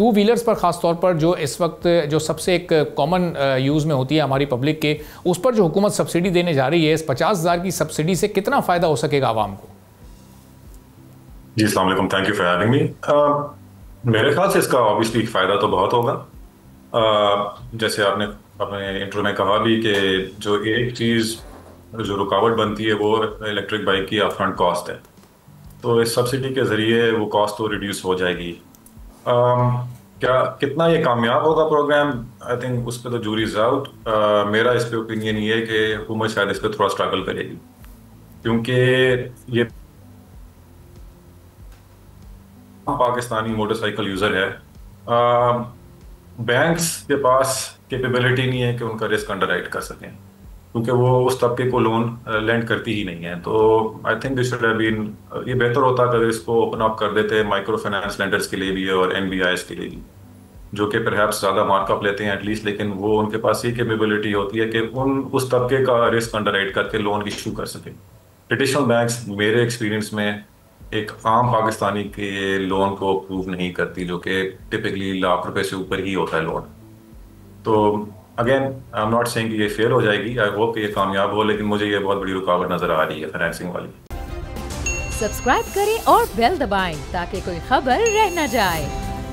Two wheelers पर ख़ास तौर पर जो इस वक्त जो सबसे एक कॉमन यूज़ में होती है हमारी पब्लिक के, उस पर जो हुकूमत सब्सिडी देने जा रही है, इस 50,000 की सब्सिडी से कितना फ़ायदा हो सकेगा आवाम को? जी अस्सलाम वालेकुम, thank you for having me. मेरे ख्याल से इसका ऑब्वियसली फ़ायदा तो बहुत होगा। जैसे आपने अपने इंट्रो में कहा भी कि जो एक चीज़ जो रुकावट बनती है वो इलेक्ट्रिक बाइक की अपफ्रंट कॉस्ट है। तो इस सब्सिडी के ज़रिए वो कॉस्ट तो रिड्यूस हो जाएगी। क्या कितना ये कामयाब होगा प्रोग्राम, आई थिंक उस पर तो जूरीज आउट। मेरा इस पे ओपिनियन ये है कि हुकूमत शायद इस पर थोड़ा स्ट्रगल करेगी, क्योंकि ये पाकिस्तानी मोटरसाइकिल यूज़र है। बैंक्स के पास कैपेबिलिटी नहीं है कि उनका रिस्क अंडरराइट कर सकें, क्योंकि वो उस तबके को लोन लेंड करती ही नहीं है। तो I think this should have been, ये बेहतर होता अगर इसको ओपन अप कर देते माइक्रो फाइनेंस लेंडर्स के लिए भी और एनबीआईएस के लिए भी, जो कि परहैप्स ज़्यादा मार्कअप लेते हैं एटलीस्ट, लेकिन वो उनके पास ये कैपेबिलिटी होती है कि उस तबके का रिस्क अंडरराइट करके लोन इशू कर सके। ट्रेडिशनल बैंक्स मेरे एक्सपीरियंस में एक आम पाकिस्तानी के लोन को अप्रूव नहीं करती, जो कि टिपिकली लाख रुपए से ऊपर ही होता है लोन। तो again I am not saying कि ये फेल हो जाएगी, आई होप कि ये कामयाब हो, लेकिन मुझे ये बहुत बड़ी रुकावट नजर आ रही है फाइनेंसिंग वाली। सब्सक्राइब करें और बेल दबाएं ताकि कोई खबर रह न जाए।